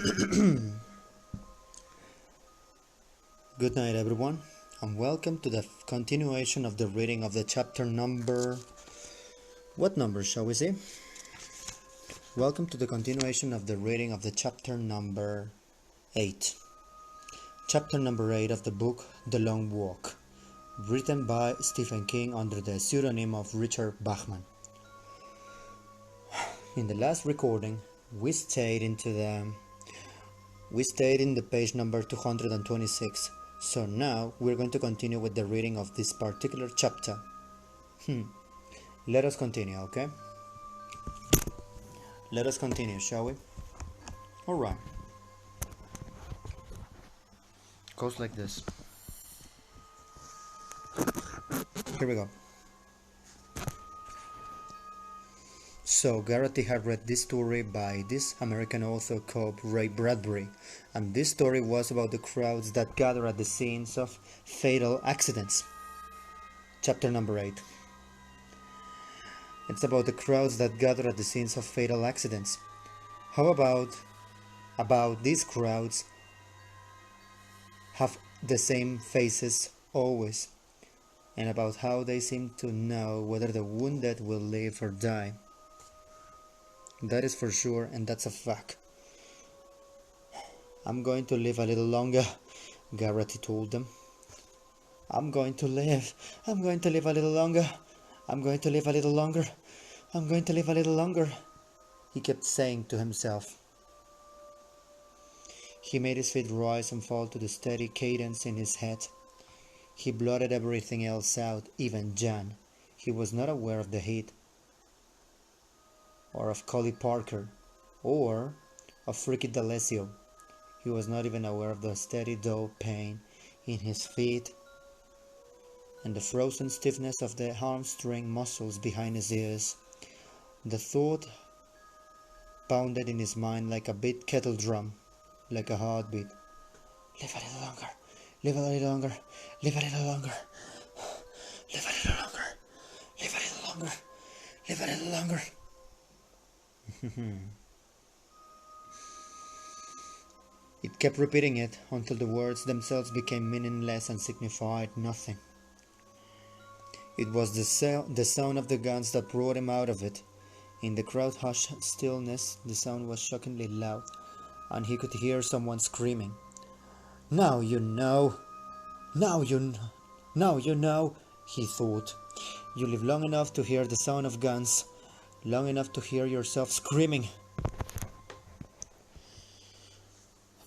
Good night, everyone, and welcome to the continuation of the reading of the chapter number. What number shall we say? Welcome to the continuation of the reading of the chapter number 8. Chapter number 8 of the book The Long Walk, written by Stephen King under the pseudonym of Richard Bachman. In the last recording, we stayed in the page number 226. So now we're going to continue with the reading of this particular chapter. Let us continue, okay? Let us continue, shall we? Alright. Goes like this. Here we go. So Garrett had read this story by this American author called Ray Bradbury, and this story was about the crowds that gather at the scenes of fatal accidents. Chapter number 8. It's about the crowds that gather at the scenes of fatal accidents. How about these crowds have the same faces always, and about how they seem to know whether the wounded will live or die. That is for sure, and that's a fact. I'm going to live a little longer, Garrett told them. I'm going to live a little longer. I'm going to live a little longer. I'm going to live a little longer, he kept saying to himself. He made his feet rise and fall to the steady cadence in his head. He blotted everything else out, even Jan. He was not aware of the heat, or of Collie Parker, or of Ricky D'Alessio. He was not even aware of the steady dull pain in his feet and the frozen stiffness of the hamstring muscles behind his ears. The thought pounded in his mind like a big kettle drum, like a heartbeat. Live a little longer, live a little longer, live a little longer, live a little longer, live a little longer, live a little longer. It kept repeating it until the words themselves became meaningless and signified nothing. It was the sound of the guns that brought him out of it. In the crowd-hushed stillness, the sound was shockingly loud, and he could hear someone screaming. Now you know, he thought. You live long enough to hear the sound of guns, long enough to hear yourself screaming.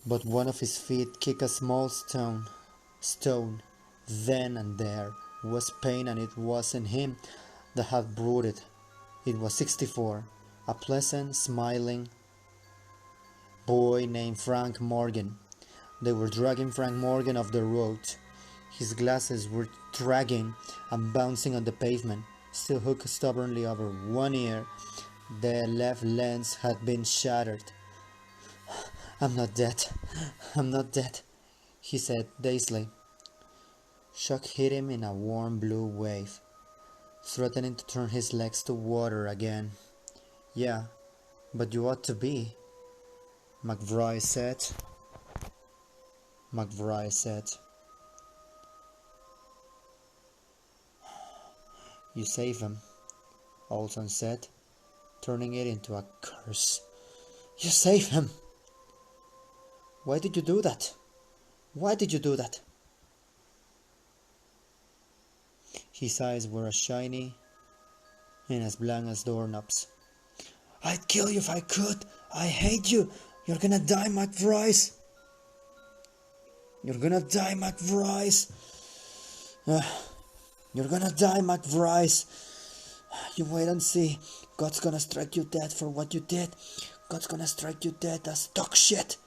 But one of his feet kicked a small stone. Then and there was pain, and it wasn't him that had brought it. It was 64, a pleasant, smiling boy named Frank Morgan. They were dragging Frank Morgan off the road. His glasses were dragging and bouncing on the pavement, still hooked stubbornly over one ear. The left lens had been shattered. I'm not dead, he said dazedly. Shock hit him in a warm blue wave, threatening to turn his legs to water again. Yeah, but you ought to be, McBride said. You save him, Olson said, turning it into a curse. You save him! Why did you do that? His eyes were as shiny and as blank as doorknobs. I'd kill you if I could. I hate you. You're gonna die, McBride. You're gonna die, McBride. You wait and see. God's gonna strike you dead for what you did. God's gonna strike you dead as dog shit.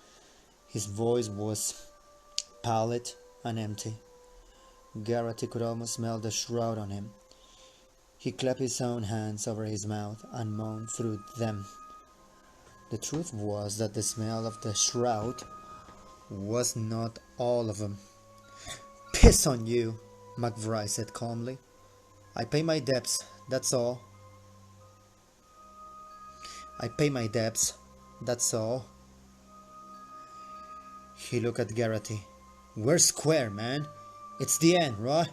His voice was pallid and empty. Garrett could almost smell the shroud on him. He clapped his own hands over his mouth and moaned through them. The truth was that the smell of the shroud was not all of him. Piss on you, McBride said calmly. I pay my debts, that's all. He looked at Garrity. We're square, man. It's the end, right?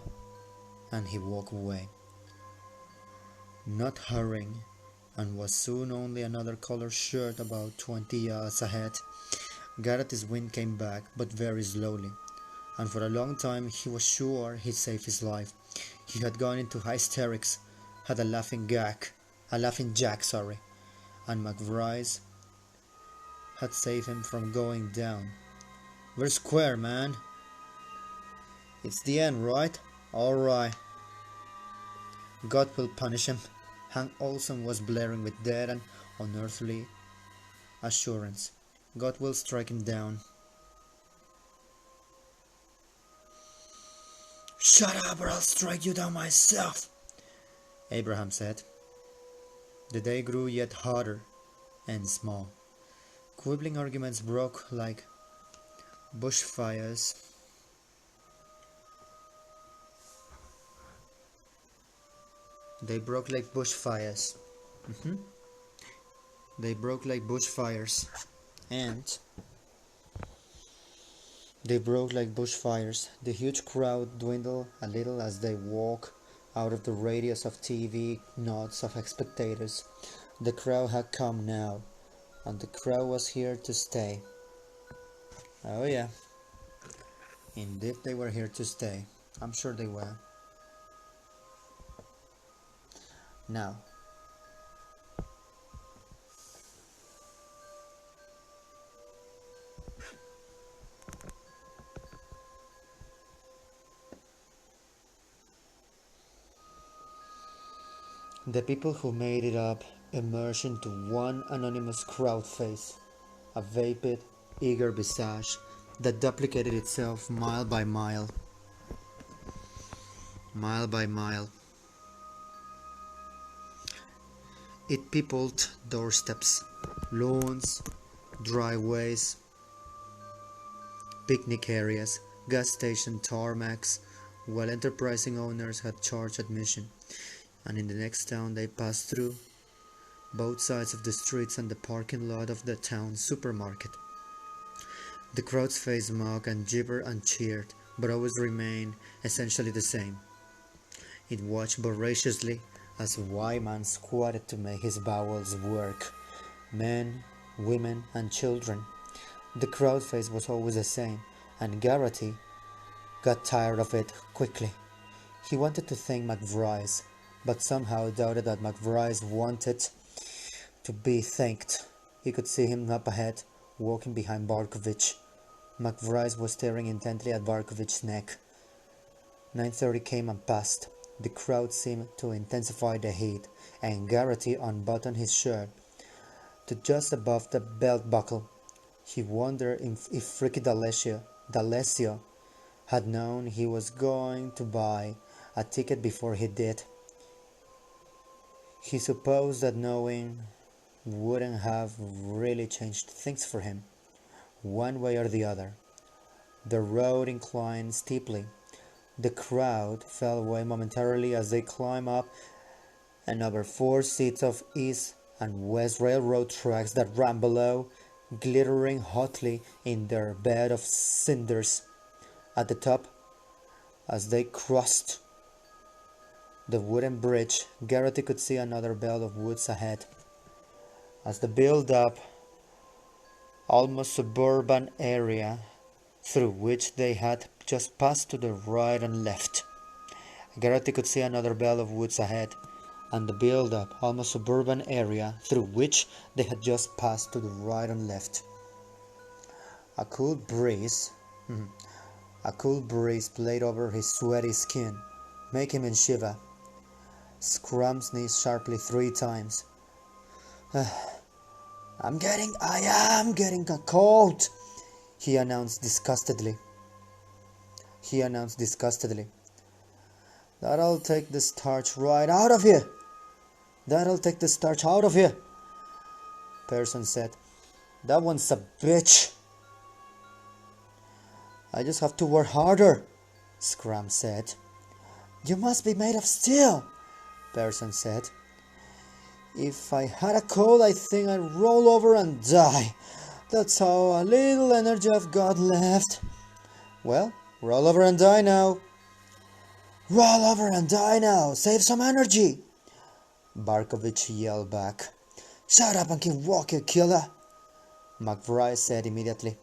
And he walked away, not hurrying, and was soon only another colored shirt about 20 yards ahead. Garrett's wind came back, but very slowly, and for a long time he was sure he'd saved his life. He had gone into hysterics, had a laughing jack, and McBride had saved him from going down. We're square, man. It's the end, right? Alright. God will punish him. Hank Olson was blaring with dead and unearthly assurance. God will strike him down. Shut up or I'll strike you down myself, Abraham said. The day grew yet hotter and small. Quibbling arguments broke like bushfires. They broke like bushfires. They broke like bushfires. The huge crowd dwindled a little as they walked out of the radius of TV nods of spectators. The crowd had come now, and the crowd was here to stay. Oh yeah, indeed they were here to stay. I'm sure they were. Now, the people who made it up emerged into one anonymous crowd face, a vapid, eager visage that duplicated itself mile by mile. It peopled doorsteps, lawns, driveways, picnic areas, gas station tarmacs, while enterprising owners had charged admission, and in the next town they passed through both sides of the streets and the parking lot of the town supermarket. The crowds faced mock and gibbered and cheered, but always remained essentially the same. It watched voraciously as a white man squatted to make his bowels work. Men, women, and children. The crowd face was always the same, and Garrity got tired of it quickly. He wanted to thank McBride, but somehow doubted that McBride wanted to be thanked. He could see him up ahead, walking behind Barkovich. McBride was staring intently at Barkovich's neck. 9:30 came and passed. The crowd seemed to intensify the heat, and Garrity unbuttoned his shirt to just above the belt buckle. He wondered if Freaky D'Alessio had known he was going to buy a ticket before he did. He supposed that knowing wouldn't have really changed things for him, one way or the other. The road inclined steeply. The crowd fell away momentarily as they climbed up and over 4 seats of East and West Railroad tracks that ran below, glittering hotly in their bed of cinders. At the top, as they crossed the wooden bridge, Garrity could see another belt of woods ahead. As the build-up, almost suburban area through which they had just passed to the right and left. Garrity could see another belt of woods ahead, and the build-up, almost suburban area through which they had just passed to the right and left. A cool breeze played over his sweaty skin, making him shiver. Scrum sneezed sharply 3 times. I am getting a cold, he announced disgustedly. That'll take the starch right out of you. Pearson said. That one's a bitch. I just have to work harder, Scrum said. You must be made of steel, Pearson said. If I had a cold, I think I'd roll over and die. That's how a little energy I've got left. Well, roll over and die now. Roll over and die now. Save some energy. Barkovich yelled back. Shut up and keep walking, killer. McBride said immediately.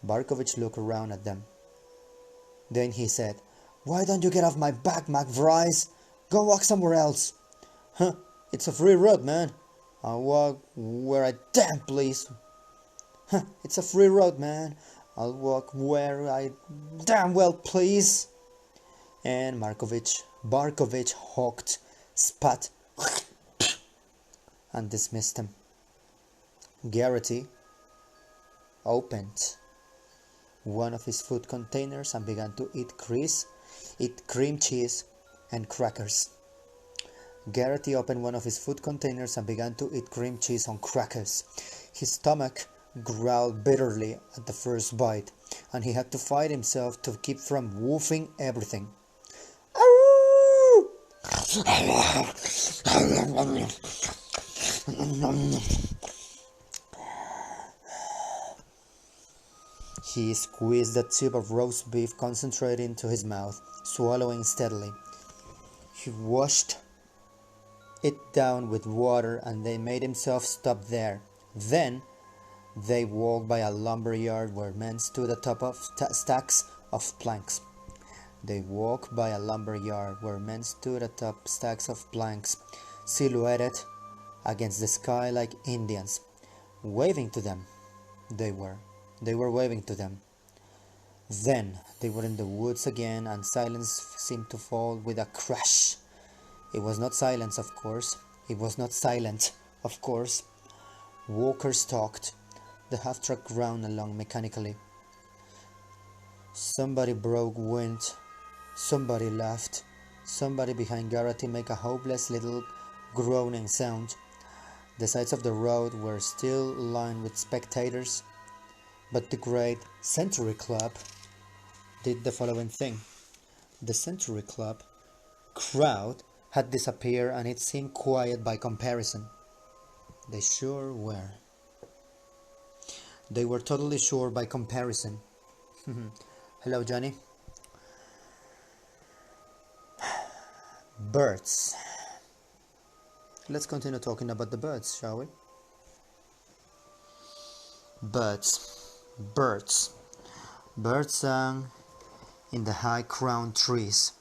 Barkovich looked around at them. Then he said, Why don't you get off my back, McBride? Go walk somewhere else. Huh, it's a free road, man. I'll walk where I damn please. Huh, it's a free road, man. I'll walk where I damn well please. And Barkovich hawked, spat, and dismissed him. Garrity opened one of his food containers and began to eat cream cheese and crackers. Garrity opened one of his food containers and began to eat cream cheese on crackers. His stomach growled bitterly at the first bite, and he had to fight himself to keep from woofing everything. He squeezed the tube of roast beef concentrated into his mouth, swallowing steadily. He washed it down with water and they made himself stop there. Then they walked by a lumber yard where men stood atop of stacks of planks. They walked by a lumber yard where men stood atop stacks of planks, silhouetted against the sky like Indians, waving to them. They were waving to them. Then they were in the woods again, and silence seemed to fall with a crash. It was not silence, of course. It was not silent, of course. Walkers talked. The half-truck ground along mechanically. Somebody broke wind. Somebody laughed. Somebody behind Garrity made a hopeless little groaning sound. The sides of the road were still lined with spectators, but the great Century Club did the following thing. The Century Club crowd had disappeared and it seemed quiet by comparison. They sure were. They were totally sure by comparison. Hello, Johnny. Birds. Let's continue talking about the birds, shall we? Birds. Birds. Birds sang in the high-crowned trees.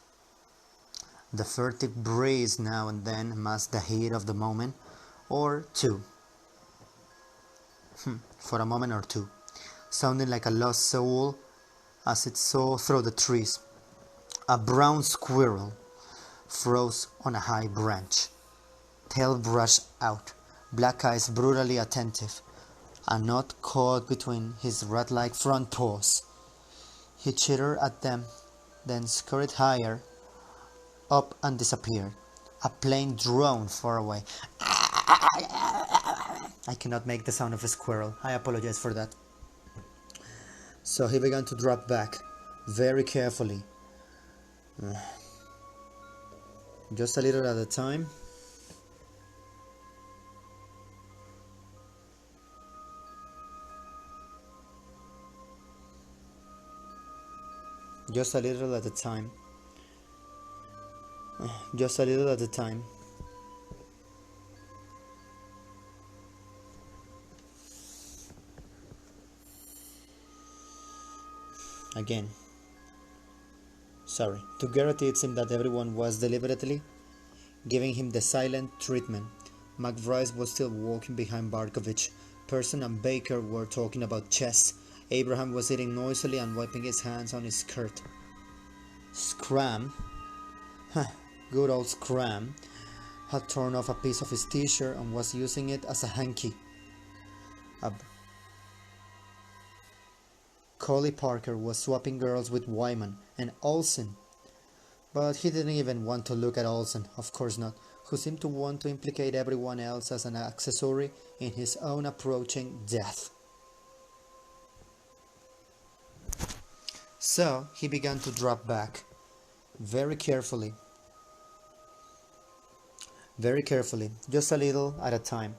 The furtive breeze now and then masked the heat of the moment or two. For a moment or two, sounding like a lost soul as it saw through the trees. A brown squirrel froze on a high branch, tail brushed out, black eyes brutally attentive, a knot caught between his rat-like front paws. He chittered at them, then scurried higher up and disappeared. A plane droned far away. I cannot make the sound of a squirrel. I apologize for that. So he began to drop back, very carefully. Just a little at a time. Just a little at a time. Just a little at a time. Again. Sorry. To Garrity it seemed that everyone was deliberately giving him the silent treatment. McBride was still walking behind Barkovich. Person and Baker were talking about chess. Abraham was eating noisily and wiping his hands on his skirt. Scram, good old Scram, had torn off a piece of his t-shirt and was using it as a hanky. Collie Parker was swapping girls with Wyman and Olsen, but he didn't even want to look at Olsen, of course not, who seemed to want to implicate everyone else as an accessory in his own approaching death. So he began to drop back, very carefully, just a little at a time.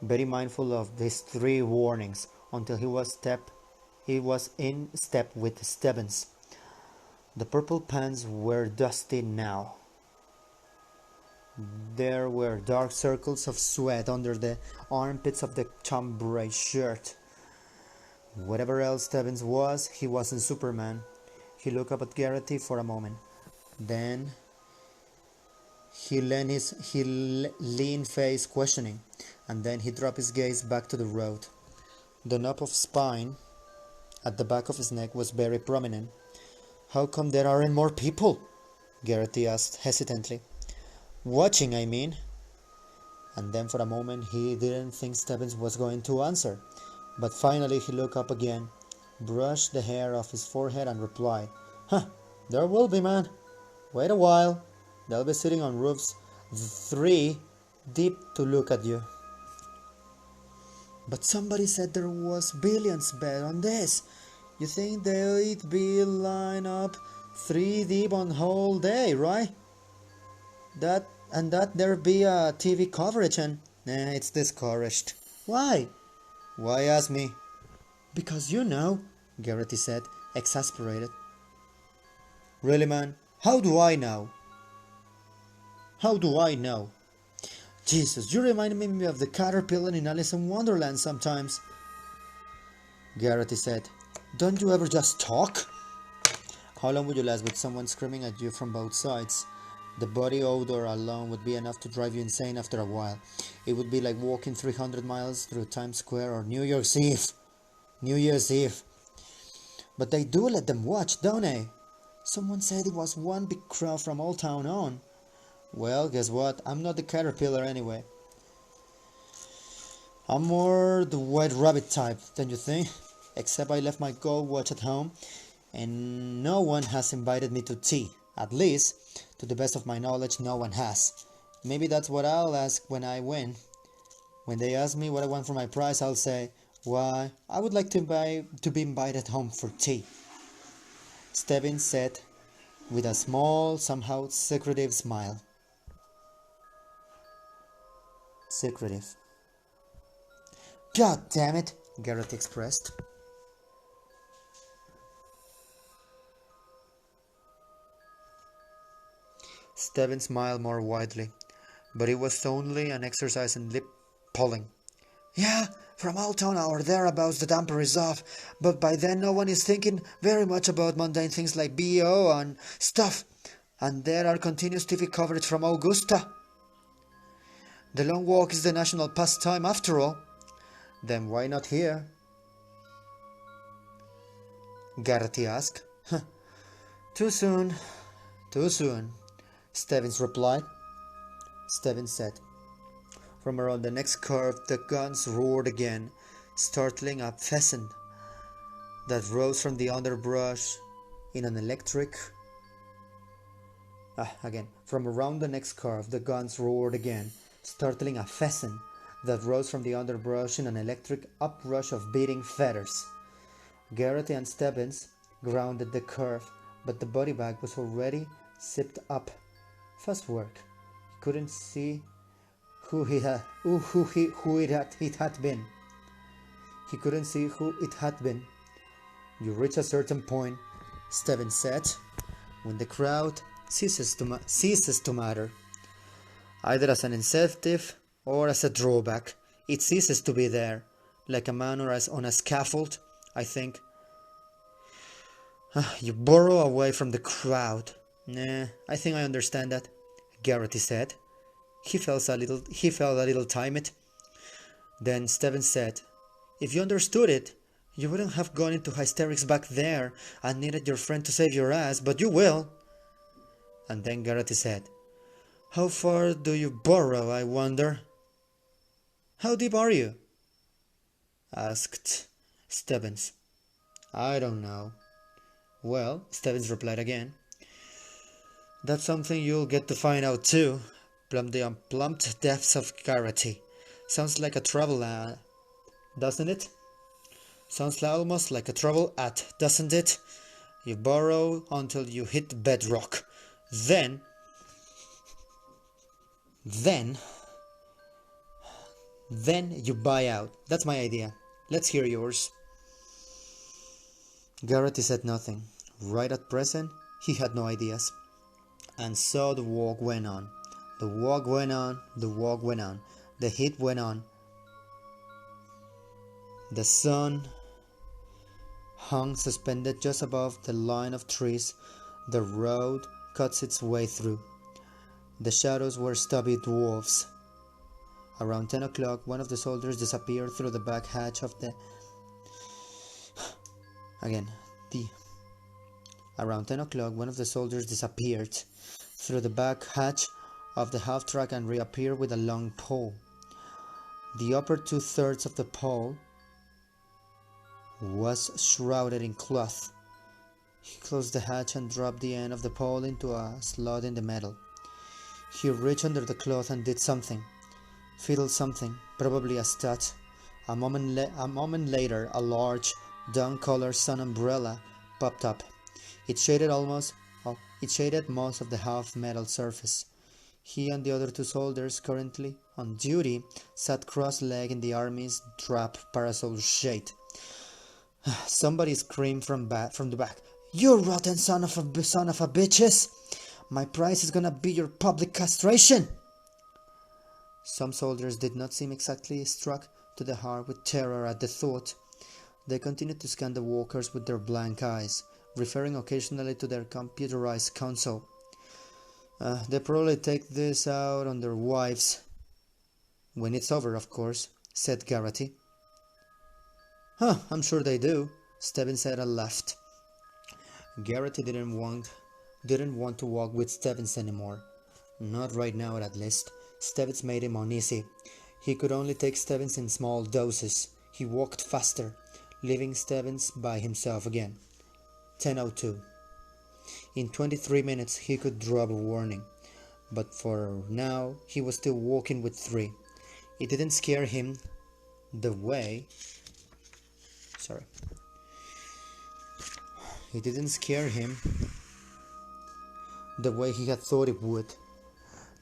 very mindful of these 3 warnings, until he was in step with Stebbins. The purple pants were dusty now. There were dark circles of sweat under the armpits of the chambray shirt. Whatever else Stebbins was, he wasn't Superman. He looked up at Garrity for a moment. Then he leaned face questioning, and then he dropped his gaze back to the road. The knob of spine at the back of his neck was very prominent. "How come there aren't more people?" Garrity asked hesitantly. "Watching, I mean." And then for a moment he didn't think Stebbins was going to answer. But finally he looked up again, brushed the hair off his forehead and replied, "Huh, there will be, man. Wait a while. They'll be sitting on roofs 3 deep to look at you." "But somebody said there was billions bet on this. You think they'd be lined up 3 deep on whole day, right? That there'd be a TV coverage and..." "Nah, it's discouraged." "Why?" "Why ask me?" "Because you know," Garrity said, exasperated. "Really, man? How do I know?" "How do I know?" "Jesus, you remind me of the caterpillar in Alice in Wonderland sometimes," Garrity said. "Don't you ever just talk?" How long would you last with someone screaming at you from both sides? The body odor alone would be enough to drive you insane after a while. It would be like walking 300 miles through Times Square or New Year's Eve. But they do let them watch, don't they? Someone said it was one big crowd from Old Town on. Well, guess what? I'm not the caterpillar anyway. I'm more the white rabbit type, don't you think? Except I left my gold watch at home, and no one has invited me to tea. At least, to the best of my knowledge, no one has. Maybe that's what I'll ask when I win. When they ask me what I want for my prize, I'll say, "Why, I would like to be invited home for tea," Stebbins said with a small, somehow secretive smile. Secretive. "God damn it," Garrett expressed. Stebbins smiled more widely, but it was only an exercise in lip pulling. "Yeah, from Old Town or thereabouts the damper is off, but by then no one is thinking very much about mundane things like BO and stuff, and there are continuous TV coverage from Augusta. The long walk is the national pastime after all." "Then why not here?" Garrity asked. Too soon, Stebbins replied. Stebbins said. From around the next curve the guns roared again, startling a pheasant that rose from the underbrush in an electric... From around the next curve the guns roared again, startling a pheasant that rose from the underbrush in an electric uprush of beating feathers. Garrity and Stebbins grounded the curve, but the body bag was already zipped up. Fast work. He couldn't see who it had been. He couldn't see who it had been. "You reach a certain point," Stebbins said, "when the crowd ceases to matter. Either as an incentive or as a drawback. It ceases to be there, like a man or as on a scaffold, I think. You burrow away from the crowd." "Nah, I think I understand that," Garrity said. He felt a little timid. Then Stebbins said, "If you understood it, you wouldn't have gone into hysterics back there and needed your friend to save your ass, but you will." And then Garrity said, "How far do you burrow, I wonder?" "How deep are you?" asked Stebbins. "I don't know." "Well," Stebbins replied again, "that's something you'll get to find out too." Plumbed the unplumbed depths of Garrity. "Sounds like a travel ad, doesn't it? Sounds almost like a travel ad, doesn't it? You burrow until you hit bedrock. Then Then you buy out. That's my idea. Let's hear yours. Garrity said nothing. Right at present, he had no ideas. And so the walk went on. The walk went on. The walk went on. The heat went on. The sun hung suspended just above the line of trees the road cuts its way through. The shadows were stubby dwarfs. Around 10 o'clock, one of the soldiers disappeared through the back hatch of the... Around 10 o'clock, one of the soldiers disappeared through the back hatch of the half-track and reappeared with a long pole. The upper two-thirds of the pole was shrouded in cloth. He closed the hatch and dropped the end of the pole into a slot in the metal. He reached under the cloth and did something. Fiddled something, probably a stud. A moment later, a large, dawn-colored sun umbrella popped up. It shaded most of the half-metal surface. He and the other two soldiers, currently on duty, sat cross-legged in the army's drab parasol shade. Somebody screamed from the back. "You rotten son of a bitches! My price is gonna be your public castration!" Some soldiers did not seem exactly struck to the heart with terror at the thought. They continued to scan the walkers with their blank eyes, referring occasionally to their computerized console. They probably take this out on their wives. When it's over, of course, said Garrity. I'm sure they do, Stebbins said and laughed. Garrity didn't want to walk with Stebbins anymore. Not right now, at least. Stebbins made him uneasy. He could only take Stebbins in small doses. He walked faster, leaving Stebbins by himself again. 10:02. In 23 minutes he could drop a warning, but for now he was still walking with 3. It didn't scare him the way... It didn't scare him the way he had thought it would.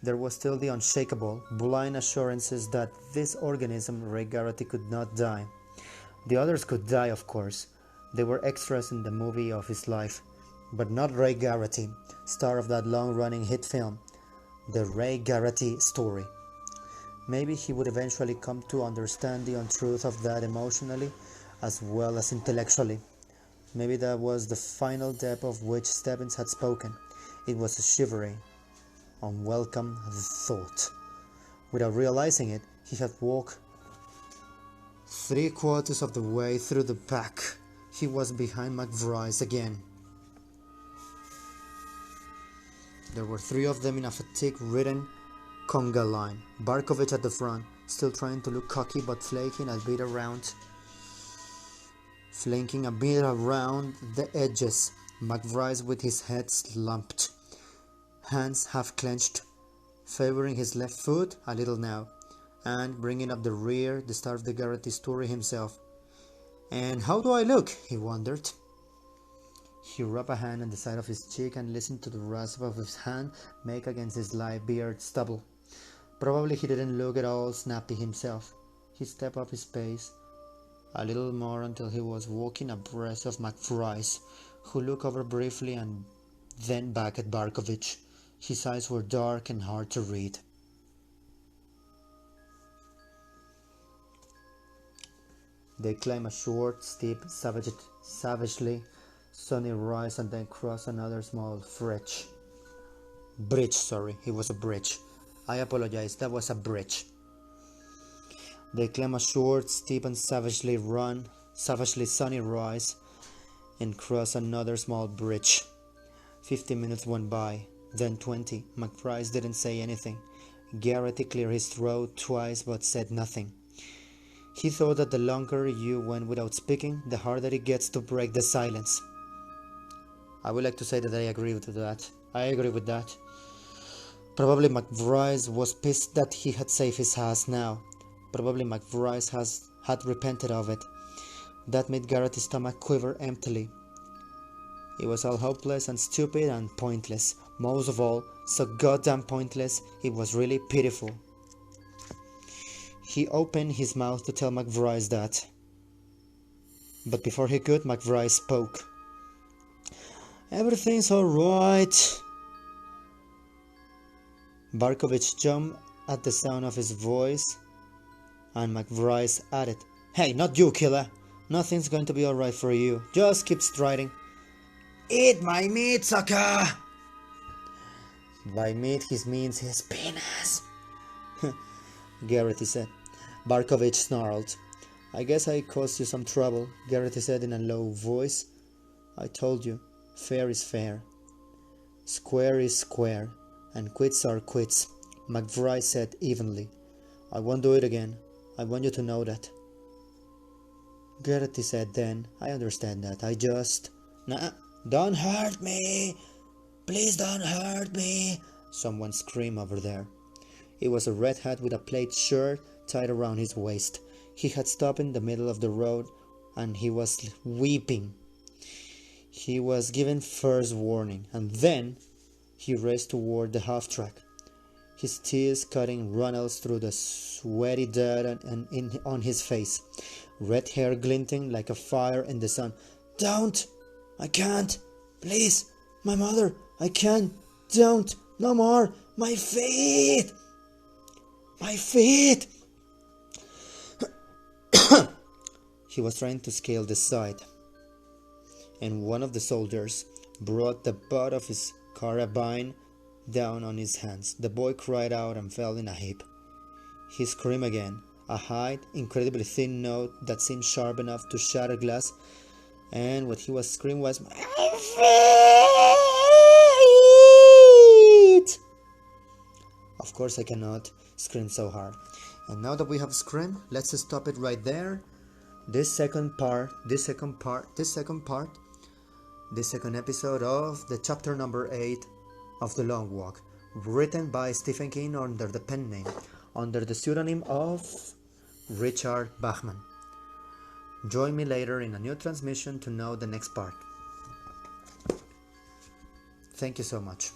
There was still the unshakable, blind assurances that this organism, Ray Garrity, could not die. The others could die, of course. They were extras in the movie of his life. But not Ray Garrity, star of that long-running hit film, The Ray Garrity Story. Maybe he would eventually come to understand the untruth of that emotionally as well as intellectually. Maybe that was the final depth of which Stebbins had spoken. It was a shivery, unwelcome thought. Without realizing it, he had walked 3/4 of the way through the pack. He was behind McBride again. There were 3 of them in a fatigue-ridden conga line. Barkovich at the front, still trying to look cocky but flanking a bit around the edges. McBride with his head slumped, hands half clenched, favoring his left foot a little now, and bringing up the rear, the star of the Garrity story himself. "And how do I look?" he wondered. He rubbed a hand on the side of his cheek and listened to the rasp of his hand make against his light beard stubble. Probably he didn't look at all snappy himself. He stepped up his pace a little more until he was walking abreast of McBride, who looked over briefly and then back at Barkovich. His eyes were dark and hard to read. They climbed a short, steep, savagely sunny rise and then crossed another small bridge. It was a bridge. I apologize, that was a bridge. They climbed a short, steep and savagely sunny rise and crossed another small bridge. 15 minutes went by, then 20. McBride didn't say anything. Garrity cleared his throat twice but said nothing. He thought that the longer you went without speaking, the harder it gets to break the silence. I would like to say that I agree with that. Probably McBride was pissed that he had saved his ass now. Probably McBride had repented of it. That made Garrity's stomach quiver emptily. It was all hopeless and stupid and pointless. Most of all, so goddamn pointless, it was really pitiful. He opened his mouth to tell McBride that, but before he could, McBride spoke. "Everything's all right." Barkovich jumped at the sound of his voice, and McBride added, "Hey, not you, killer. Nothing's going to be all right for you. Just keep striding." "Eat my meat, sucker!" By meat, he means his penis. Garrity said. Barkovich snarled. "I guess I caused you some trouble," Garrity said in a low voice. "I told you, fair is fair. Square is square, and quits are quits," McBride said evenly. "I won't do it again. I want you to know that." Garrity said then, "I understand that. I just..." "Nah, don't hurt me! Please don't hurt me!" someone screamed over there. It was a red hat with a plaid shirt tied around his waist. He had stopped in the middle of the road and he was weeping. He was given first warning, and then he raced toward the half-track, his tears cutting runnels through the sweaty dirt on his face, red hair glinting like a fire in the sun. "Don't! I can't! Please! My mother! I can't! Don't! No more! My feet! My feet!" He was trying to scale the side, and one of the soldiers brought the butt of his carabine down on his hands. The boy cried out and fell in a heap. He screamed again, a high, incredibly thin note that seemed sharp enough to shatter glass, and what he was screaming was, "My feet!" Of course I cannot scream so hard. And now that we have screamed, let's stop it right there. This second episode of the chapter number 8 of The Long Walk, written by Stephen King under the pen name, under the pseudonym of Richard Bachman. Join me later in a new transmission to know the next part. Thank you so much.